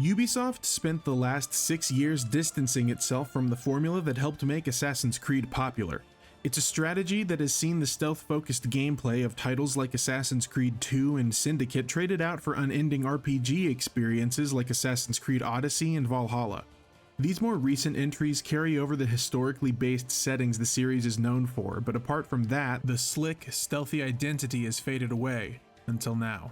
Ubisoft spent the last 6 years distancing itself from the formula that helped make Assassin's Creed popular. It's a strategy that has seen the stealth-focused gameplay of titles like Assassin's Creed 2 and Syndicate traded out for unending RPG experiences like Assassin's Creed Odyssey and Valhalla. These more recent entries carry over the historically based settings the series is known for, but apart from that, the slick, stealthy identity has faded away, until now.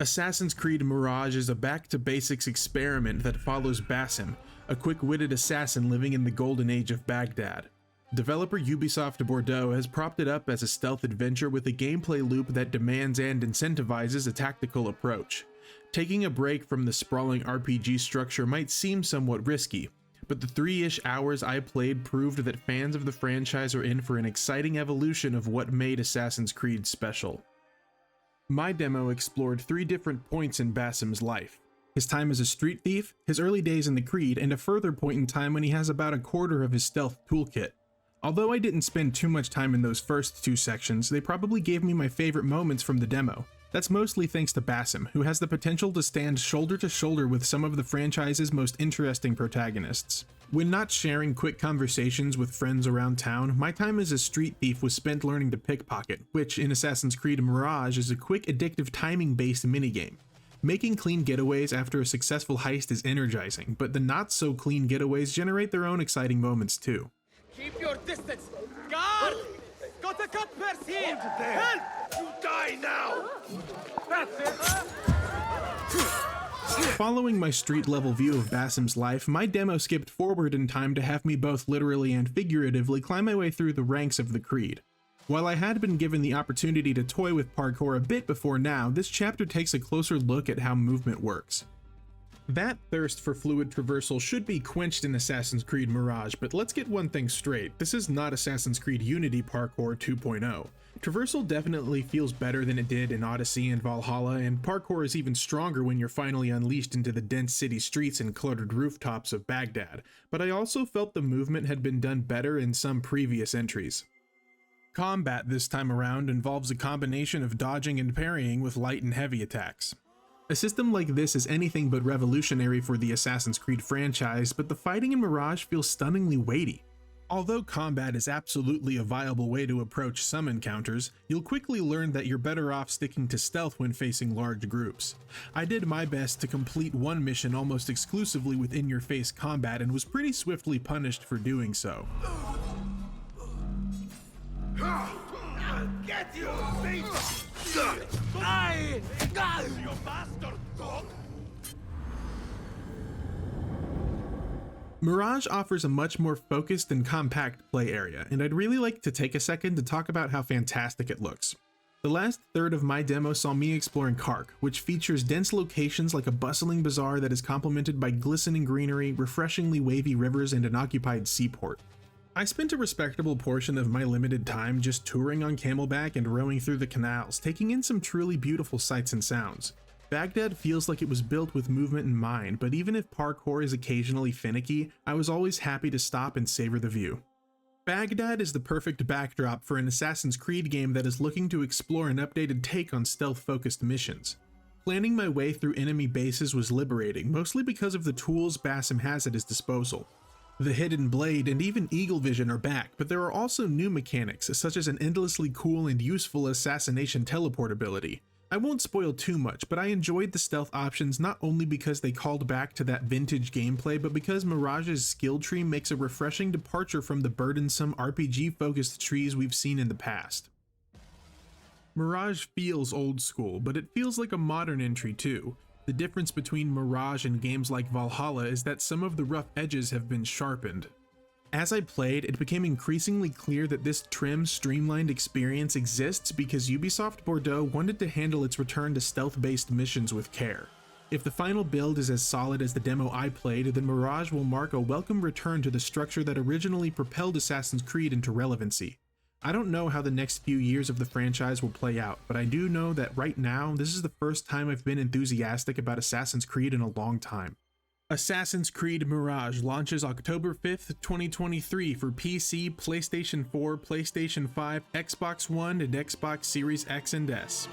Assassin's Creed Mirage is a back-to-basics experiment that follows Basim, a quick-witted assassin living in the golden age of Baghdad. Developer Ubisoft Bordeaux has propped it up as a stealth adventure with a gameplay loop that demands and incentivizes a tactical approach. Taking a break from the sprawling RPG structure might seem somewhat risky, but the 3-ish hours I played proved that fans of the franchise are in for an exciting evolution of what made Assassin's Creed special. My demo explored 3 different points in Basim's life: his time as a street thief, his early days in the Creed, and a further point in time when he has about a quarter of his stealth toolkit. Although I didn't spend too much time in those first 2 sections, they probably gave me my favorite moments from the demo. That's mostly thanks to Basim, who has the potential to stand shoulder to shoulder with some of the franchise's most interesting protagonists. When not sharing quick conversations with friends around town, my time as a street thief was spent learning to pickpocket, which in Assassin's Creed Mirage is a quick addictive timing-based minigame. Making clean getaways after a successful heist is energizing, but the not-so-clean getaways generate their own exciting moments too. Keep your distance! Guard! Got a cut purse here! Help! You die now! That's it! Following my street-level view of Basim's life, my demo skipped forward in time to have me both literally and figuratively climb my way through the ranks of the Creed. While I had been given the opportunity to toy with parkour a bit before now, this chapter takes a closer look at how movement works. That thirst for fluid traversal should be quenched in Assassin's Creed Mirage, but let's get one thing straight: this is not Assassin's Creed Unity Parkour 2.0. Traversal definitely feels better than it did in Odyssey and Valhalla, and parkour is even stronger when you're finally unleashed into the dense city streets and cluttered rooftops of Baghdad, but I also felt the movement had been done better in some previous entries. Combat this time around involves a combination of dodging and parrying with light and heavy attacks. A system like this is anything but revolutionary for the Assassin's Creed franchise, but the fighting in Mirage feels stunningly weighty. Although combat is absolutely a viable way to approach some encounters, you'll quickly learn that you're better off sticking to stealth when facing large groups. I did my best to complete one mission almost exclusively with in-your-face combat and was pretty swiftly punished for doing so. I'll get you, bitch! I got you, bastard dog! Mirage offers a much more focused and compact play area, and I'd really like to take a second to talk about how fantastic it looks. The last third of my demo saw me exploring Kark, which features dense locations like a bustling bazaar that is complemented by glistening greenery, refreshingly wavy rivers, and an occupied seaport. I spent a respectable portion of my limited time just touring on camelback and rowing through the canals, taking in some truly beautiful sights and sounds. Baghdad feels like it was built with movement in mind, but even if parkour is occasionally finicky, I was always happy to stop and savor the view. Baghdad is the perfect backdrop for an Assassin's Creed game that is looking to explore an updated take on stealth-focused missions. Planning my way through enemy bases was liberating, mostly because of the tools Basim has at his disposal. The Hidden Blade and even Eagle Vision are back, but there are also new mechanics, such as an endlessly cool and useful assassination teleport ability. I won't spoil too much, but I enjoyed the stealth options not only because they called back to that vintage gameplay, but because Mirage's skill tree makes a refreshing departure from the burdensome RPG-focused trees we've seen in the past. Mirage feels old school, but it feels like a modern entry too. The difference between Mirage and games like Valhalla is that some of the rough edges have been sharpened. As I played, it became increasingly clear that this trim, streamlined experience exists because Ubisoft Bordeaux wanted to handle its return to stealth-based missions with care. If the final build is as solid as the demo I played, then Mirage will mark a welcome return to the structure that originally propelled Assassin's Creed into relevancy. I don't know how the next few years of the franchise will play out, but I do know that right now, this is the first time I've been enthusiastic about Assassin's Creed in a long time. Assassin's Creed Mirage launches October 5th, 2023 for PC, PlayStation 4, PlayStation 5, Xbox One, and Xbox Series X and S.